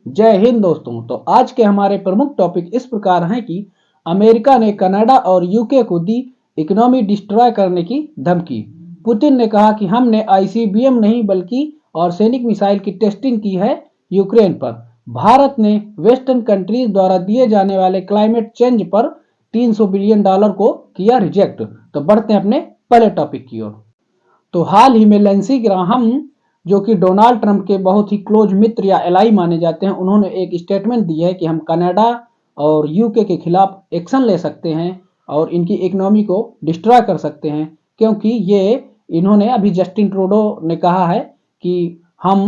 जय हिंद दोस्तों। तो आज के हमारे प्रमुख टॉपिक इस प्रकार हैं कि अमेरिका ने कनाडा और यूके को दी इकोनॉमी डिस्ट्रॉय करने की धमकी। पुतिन ने कहा कि हमने आईसीबीएम नहीं बल्कि आर्सेनिक मिसाइल की टेस्टिंग की है यूक्रेन पर। भारत ने वेस्टर्न कंट्रीज द्वारा दिए जाने वाले क्लाइमेट चेंज पर $300 बिलियन को किया रिजेक्ट। तो बढ़ते हैं अपने पहले टॉपिक की ओर। तो हाल ही में लेंसी ग्राहम, जो कि डोनाल्ड ट्रंप के बहुत ही क्लोज मित्र या एलाई माने जाते हैं, उन्होंने एक स्टेटमेंट दी है कि हम कनाडा और यूके के खिलाफ एक्शन ले सकते हैं और इनकी इकोनॉमी को डिस्ट्रॉय कर सकते हैं, क्योंकि ये इन्होंने अभी जस्टिन ट्रूडो ने कहा है कि हम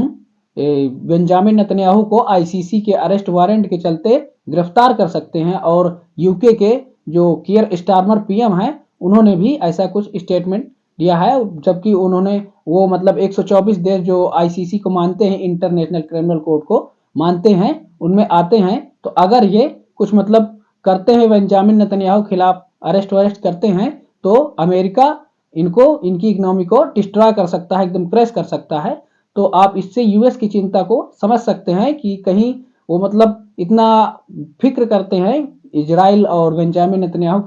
बेंजामिन नेतन्याहू को आईसीसी के अरेस्ट वारंट के चलते गिरफ्तार कर सकते हैं। और यूके के जो कियर स्टारमर पीएम हैं, उन्होंने भी ऐसा कुछ स्टेटमेंट दिया है, जबकि उन्होंने वो मतलब 124 देश जो आईसीसी को मानते हैं, इंटरनेशनल क्रिमिनल कोर्ट को मानते हैं, उनमें आते हैं। तो अगर ये कुछ मतलब करते हैं, बेंजामिन नेतन्याहू खिलाफ अरेस्ट वरेस्ट करते हैं, तो अमेरिका इनको इनकी इकोनॉमी को डिस्ट्रॉय कर सकता है, एकदम क्रैश कर सकता है। तो आप इससे यूएस की चिंता को समझ सकते हैं कि कहीं वो मतलब इतना फिक्र करते हैं इजराइल और बेंजामिन नेतन्याहू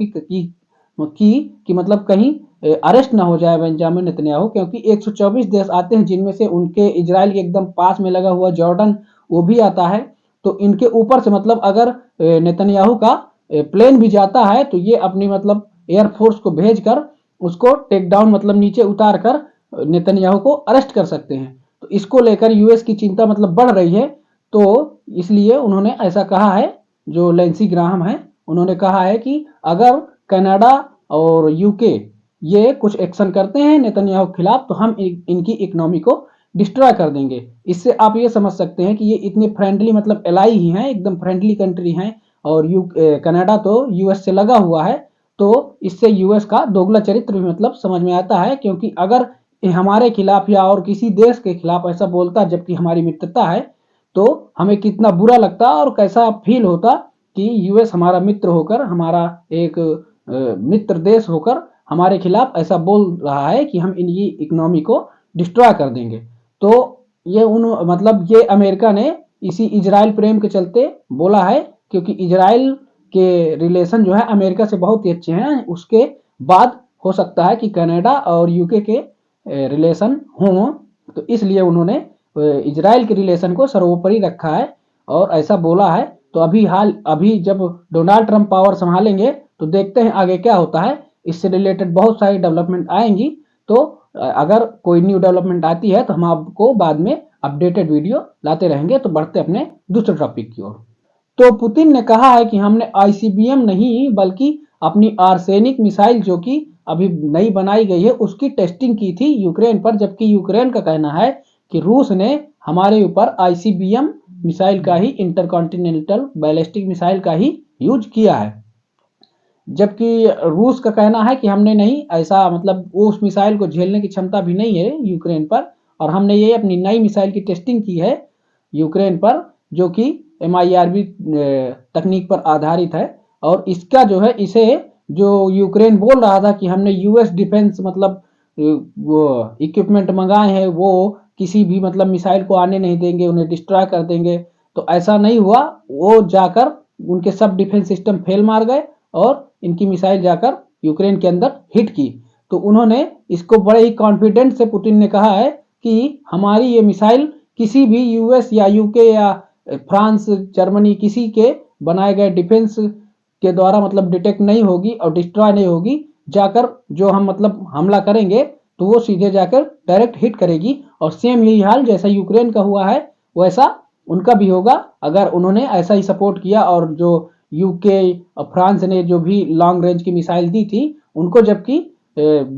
की मतलब कहीं अरेस्ट ना हो जाए बेंजामिन नेतन्याहू, क्योंकि 124 देश आते हैं, जिनमें से उनके इजराइल के एकदम पास में लगा हुआ जॉर्डन वो भी आता है। तो इनके ऊपर से मतलब अगर नेतन्याहू का प्लेन भी जाता है, तो ये अपनी मतलब एयरफोर्स को भेजकर उसको टेक डाउन मतलब नीचे उतार कर नेतन्याहू को अरेस्ट कर सकते हैं। तो इसको लेकर यूएस की चिंता मतलब बढ़ रही है। तो इसलिए उन्होंने ऐसा कहा है, जो लेंसी ग्राहम है, उन्होंने कहा है कि अगर कनाडा और यूके ये कुछ एक्शन करते हैं नेतन्याहू के खिलाफ, तो हम इनकी इकोनॉमी को डिस्ट्रॉय कर देंगे। इससे आप ये समझ सकते हैं कि ये इतने फ्रेंडली मतलब एलाई ही हैं, एकदम फ्रेंडली कंट्री हैं। और कनाडा तो यूएस से लगा हुआ है। तो इससे यूएस का दोगला चरित्र भी मतलब समझ में आता है, क्योंकि अगर हमारे खिलाफ या और किसी देश के खिलाफ ऐसा बोलता जबकि हमारी मित्रता है, तो हमें कितना बुरा लगता और कैसा फील होता कि यूएस हमारा मित्र होकर, हमारा एक मित्र देश होकर हमारे खिलाफ ऐसा बोल रहा है कि हम इनकी इकोनॉमी को डिस्ट्रॉय कर देंगे। तो ये मतलब ये अमेरिका ने इसी इजराइल प्रेम के चलते बोला है, क्योंकि इजराइल के रिलेशन जो है अमेरिका से बहुत ही अच्छे हैं। उसके बाद हो सकता है कि कनाडा और यूके के रिलेशन हों, तो इसलिए उन्होंने इजराइल के रिलेशन को सर्वोपरि रखा है और ऐसा बोला है। तो अभी जब डोनाल्ड ट्रंप पावर संभालेंगे, तो देखते हैं आगे क्या होता है। इससे रिलेटेड बहुत सारी डेवलपमेंट आएंगी। तो अगर कोई न्यू डेवलपमेंट आती है तो हम आपको बाद में अपडेटेड वीडियो लाते रहेंगे। तो बढ़ते अपने दूसरे टॉपिक की ओर। तो पुतिन ने कहा है कि हमने आईसीबीएम नहीं बल्कि अपनी आर्सेनिक मिसाइल, जो कि अभी नई बनाई गई है, उसकी टेस्टिंग की थी यूक्रेन पर। जबकि यूक्रेन का कहना है कि रूस ने हमारे ऊपर आईसीबीएम मिसाइल का ही, इंटरकॉन्टिनेंटल बैलिस्टिक मिसाइल का ही यूज किया है। जबकि रूस का कहना है कि हमने नहीं, ऐसा मतलब उस मिसाइल को झेलने की क्षमता भी नहीं है यूक्रेन पर, और हमने ये अपनी नई मिसाइल की टेस्टिंग की है यूक्रेन पर, जो कि MIRV तकनीक पर आधारित है। और इसका जो है, इसे जो यूक्रेन बोल रहा था कि हमने यूएस डिफेंस मतलब वो इक्विपमेंट मंगाए हैं, वो किसी भी मतलब मिसाइल को आने नहीं देंगे, उन्हें डिस्ट्रॉय कर देंगे, तो ऐसा नहीं हुआ। वो जाकर उनके सब डिफेंस सिस्टम फेल मार गए और इनकी मिसाइल जाकर यूक्रेन के अंदर हिट की। तो उन्होंने इसको बड़े ही कॉन्फिडेंट से पुतिन ने कहा है कि हमारी ये मिसाइल किसी भी यूएस या यूके या फ्रांस, जर्मनी, किसी के बनाए गए डिफेंस के द्वारा मतलब डिटेक्ट नहीं होगी और डिस्ट्रॉय नहीं होगी। जाकर जो हम मतलब हमला करेंगे, तो वो सीधे जाकर डायरेक्ट हिट करेगी। और सेम यही हाल जैसा यूक्रेन का हुआ है, वैसा उनका भी होगा, अगर उन्होंने ऐसा ही सपोर्ट किया। और जो यूके और फ्रांस ने जो भी लॉन्ग रेंज की मिसाइल दी थी, उनको जबकि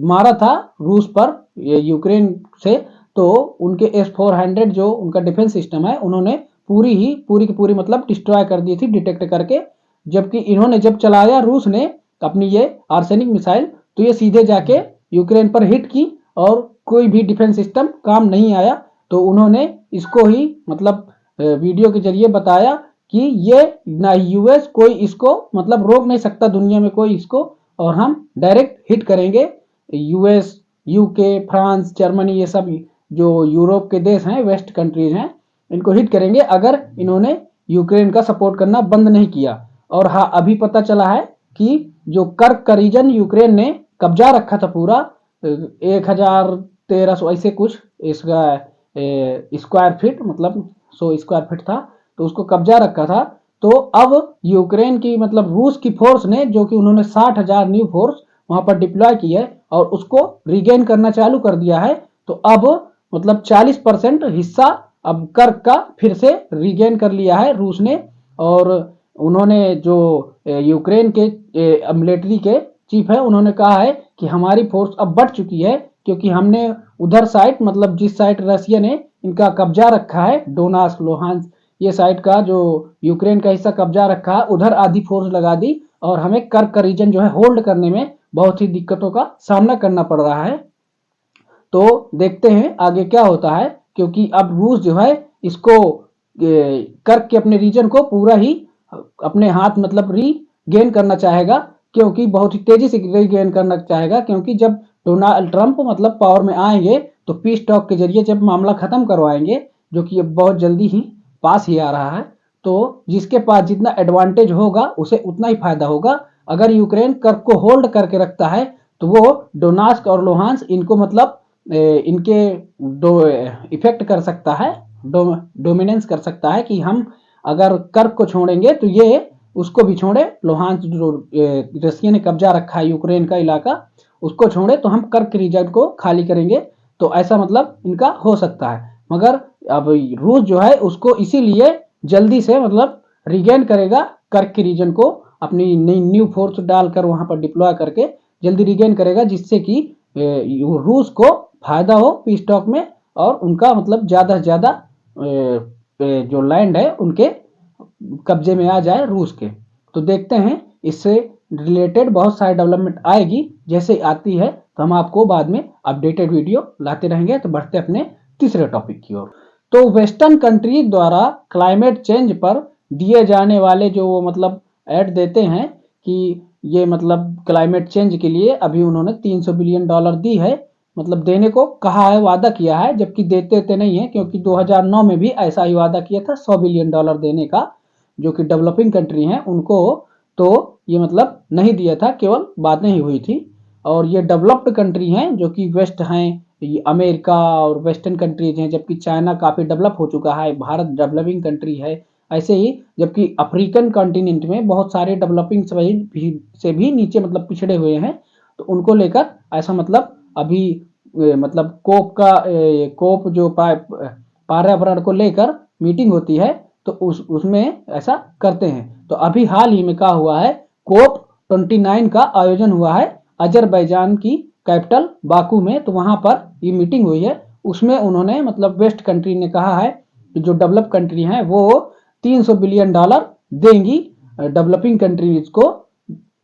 मारा था रूस पर यूक्रेन से, तो उनके S-400 जो उनका डिफेंस सिस्टम है, उन्होंने पूरी की पूरी मतलब डिस्ट्रॉय कर दी थी डिटेक्ट करके। जबकि इन्होंने जब चलाया रूस ने अपनी ये आर्सेनिक मिसाइल, तो ये सीधे जाके यूक्रेन पर हिट की और कोई भी डिफेंस सिस्टम काम नहीं आया। तो उन्होंने इसको ही मतलब वीडियो के जरिए बताया कि ये ना यूएस कोई इसको मतलब रोक नहीं सकता, दुनिया में कोई इसको, और हम डायरेक्ट हिट करेंगे। यूएस, यूके, फ्रांस, जर्मनी, ये सब जो यूरोप के देश हैं, वेस्ट कंट्रीज हैं, इनको हिट करेंगे अगर इन्होंने यूक्रेन का सपोर्ट करना बंद नहीं किया। और हाँ, अभी पता चला है कि जो कर्क का रीजन यूक्रेन ने कब्जा रखा था पूरा, 1,1300 ऐसे कुछ इसका स्क्वायर फीट, मतलब 100 स्क्वायर फीट था, तो उसको कब्जा रखा था। तो अब यूक्रेन की मतलब रूस की फोर्स ने, जो कि उन्होंने 60,000 न्यू फोर्स वहां पर डिप्लॉय की है और उसको रिगेन करना चालू कर दिया है। तो अब मतलब 40% हिस्सा अब कर्क का फिर से रिगेन कर लिया है रूस ने। और उन्होंने जो यूक्रेन के मिलिट्री के चीफ है, उन्होंने कहा है कि हमारी फोर्स अब बढ़ चुकी है, क्योंकि हमने उधर साइड, मतलब जिस साइड रशिया ने इनका कब्जा रखा है, डोनास लोहांस ये साइड का जो यूक्रेन का हिस्सा कब्जा रखा है, उधर आधी फोर्स लगा दी और हमें कर्क का रीजन जो है होल्ड करने में बहुत ही दिक्कतों का सामना करना पड़ रहा है। तो देखते हैं आगे क्या होता है, क्योंकि अब रूस जो है इसको कर्क के अपने रीजन को पूरा ही अपने हाथ मतलब रीगेन करना चाहेगा, क्योंकि बहुत ही तेजी से रीगेन करना चाहेगा, क्योंकि जब डोनाल्ड ट्रंप मतलब पावर में आएंगे तो पीस टॉक के जरिए जब मामला खत्म करवाएंगे, जो कि अब बहुत जल्दी ही पास ही आ रहा है, तो जिसके पास जितना एडवांटेज होगा उसे उतना ही फायदा होगा। अगर यूक्रेन कर्क को होल्ड करके रखता है तो वो डोनास्क और लोहांस इनको मतलब इनके इफेक्ट कर सकता है, डोमिनेंस कर सकता है कि हम अगर कर्क को छोड़ेंगे तो ये उसको भी छोड़े, लोहांस जो रशिया ने कब्जा रखा है यूक्रेन का इलाका, उसको छोड़े तो हम कर्क रीजन को खाली करेंगे। तो ऐसा मतलब इनका हो सकता है। मगर अब रूस जो है उसको इसीलिए जल्दी से मतलब रिगेन करेगा कर्क के रीजन को, अपनी नई न्यू फोर्स डालकर वहां पर डिप्लॉय करके जल्दी रिगेन करेगा, जिससे कि रूस को फायदा हो पीस टॉक में और उनका मतलब ज्यादा से ज्यादा जो लैंड है उनके कब्जे में आ जाए रूस के। तो देखते हैं इससे रिलेटेड बहुत सारी डेवलपमेंट आएगी, जैसे आती है तो हम आपको बाद में अपडेटेड वीडियो लाते रहेंगे। तो बढ़ते अपने तीसरे टॉपिक की ओर। तो वेस्टर्न कंट्री द्वारा क्लाइमेट चेंज पर दिए जाने वाले जो मतलब ऐड देते हैं कि ये मतलब क्लाइमेट चेंज के लिए अभी उन्होंने $300 बिलियन दी है, मतलब देने को कहा है, वादा किया है, जबकि देते नहीं है, क्योंकि 2009 में भी ऐसा ही वादा किया था $100 बिलियन देने का, जो कि डेवलपिंग कंट्री हैं उनको। तो ये मतलब नहीं दिया था, केवल बातें ही हुई थी। और ये डेवलप्ड कंट्री हैं जो कि वेस्ट हैं, अमेरिका और वेस्टर्न कंट्रीज हैं, जबकि चाइना काफी डेवलप हो चुका है, भारत डेवलपिंग कंट्री है। ऐसे ही जबकि अफ्रीकन कॉन्टिनेंट में बहुत सारे डेवलपिंग से भी नीचे मतलब पिछड़े हुए हैं। तो उनको लेकर ऐसा मतलब अभी मतलब कोप जो पर्यावरण को लेकर मीटिंग होती है, तो उसमें ऐसा करते हैं। तो अभी हाल ही में क्या हुआ है, कोप 29 का आयोजन हुआ है अजरबैजान की कैपिटल बाकू में। तो वहां पर ये मीटिंग हुई है, उसमें उन्होंने मतलब वेस्ट कंट्री ने कहा है कि जो डेवलप कंट्री हैं वो $300 बिलियन देंगी डेवलपिंग कंट्रीज को,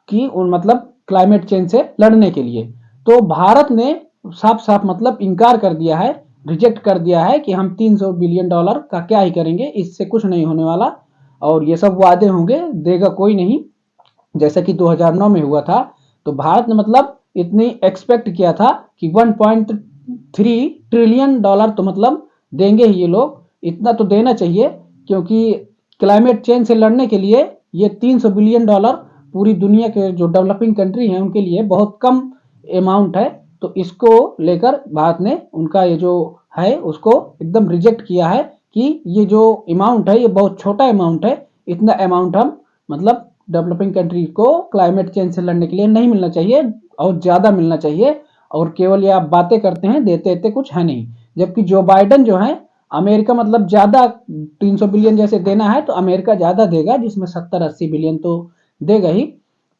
कि उन मतलब क्लाइमेट चेंज से लड़ने के लिए। तो भारत ने साफ साफ मतलब इनकार कर दिया है, रिजेक्ट कर दिया है कि हम $300 बिलियन का क्या ही करेंगे, इससे कुछ नहीं होने वाला और ये सब वादे होंगे, देगा कोई नहीं, जैसा कि 2009 में हुआ था। तो भारत ने मतलब इतनी एक्सपेक्ट किया था कि $1.3 ट्रिलियन तो मतलब देंगे ही ये लोग, इतना तो देना चाहिए, क्योंकि क्लाइमेट चेंज से लड़ने के लिए ये $300 बिलियन पूरी दुनिया के जो डेवलपिंग कंट्री हैं उनके लिए बहुत कम अमाउंट है। तो इसको लेकर भारत ने उनका ये जो है उसको एकदम रिजेक्ट किया है कि ये जो अमाउंट है ये बहुत छोटा अमाउंट है, इतना अमाउंट हम मतलब डेवलपिंग कंट्री को क्लाइमेट चेंज से लड़ने के लिए नहीं मिलना चाहिए और ज्यादा मिलना चाहिए। और केवल ये आप बातें करते हैं, देते कुछ है नहीं। जबकि जो बाइडन जो है, अमेरिका मतलब ज्यादा 300 बिलियन जैसे देना है तो अमेरिका ज्यादा देगा, जिसमें 70-80 बिलियन तो देगा ही।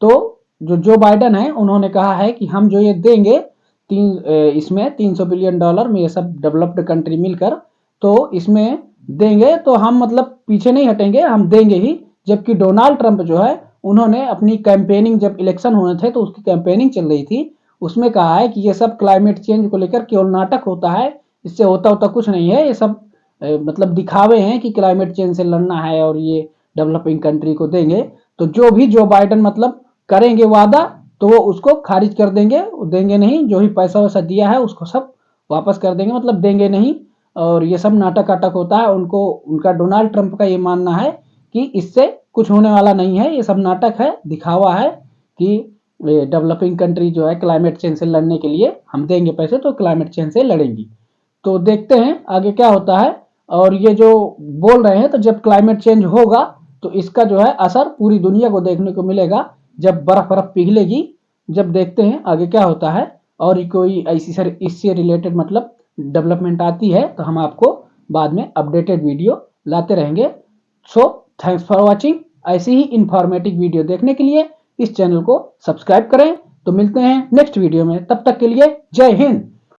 तो जो बाइडन है उन्होंने कहा है कि हम जो ये देंगे इसमें $300 बिलियन में, ये सब डेवलप्ड कंट्री मिलकर तो इसमें देंगे, तो हम मतलब पीछे नहीं हटेंगे, हम देंगे ही। जबकि डोनाल्ड ट्रंप जो है उन्होंने अपनी कैंपेनिंग, जब इलेक्शन होने थे तो उसकी कैंपेनिंग चल रही थी, उसमें कहा है कि ये सब क्लाइमेट चेंज को लेकर केवल नाटक होता है, इससे होता कुछ नहीं है, ये सब मतलब दिखावे हैं कि क्लाइमेट चेंज से लड़ना है और ये डेवलपिंग कंट्री को देंगे। तो जो भी जो बाइडन मतलब करेंगे वादा, तो वो उसको खारिज कर देंगे, देंगे नहीं, जो भी पैसा वैसा दिया है उसको सब वापस कर देंगे, मतलब देंगे नहीं। और ये सब नाटक वाटक होता है। उनको उनका डोनाल्ड ट्रंप का ये मानना है कि इससे कुछ होने वाला नहीं है, ये सब नाटक है, दिखावा है कि डेवलपिंग कंट्री जो है क्लाइमेट चेंज से लड़ने के लिए हम देंगे पैसे तो क्लाइमेट चेंज से लड़ेंगी। तो देखते हैं आगे क्या होता है। और ये जो बोल रहे हैं तो जब क्लाइमेट चेंज होगा तो इसका जो है असर पूरी दुनिया को देखने को मिलेगा, जब बर्फ बर्फ पिघलेगी। जब देखते हैं आगे क्या होता है और कोई ऐसी सर इससे रिलेटेड मतलब डेवलपमेंट आती है तो हम आपको बाद में अपडेटेड वीडियो लाते रहेंगे। So thanks for watching. ऐसी ही इंफॉर्मेटिव वीडियो देखने के लिए इस चैनल को सब्सक्राइब करें। तो मिलते हैं नेक्स्ट वीडियो में, तब तक के लिए जय हिंद।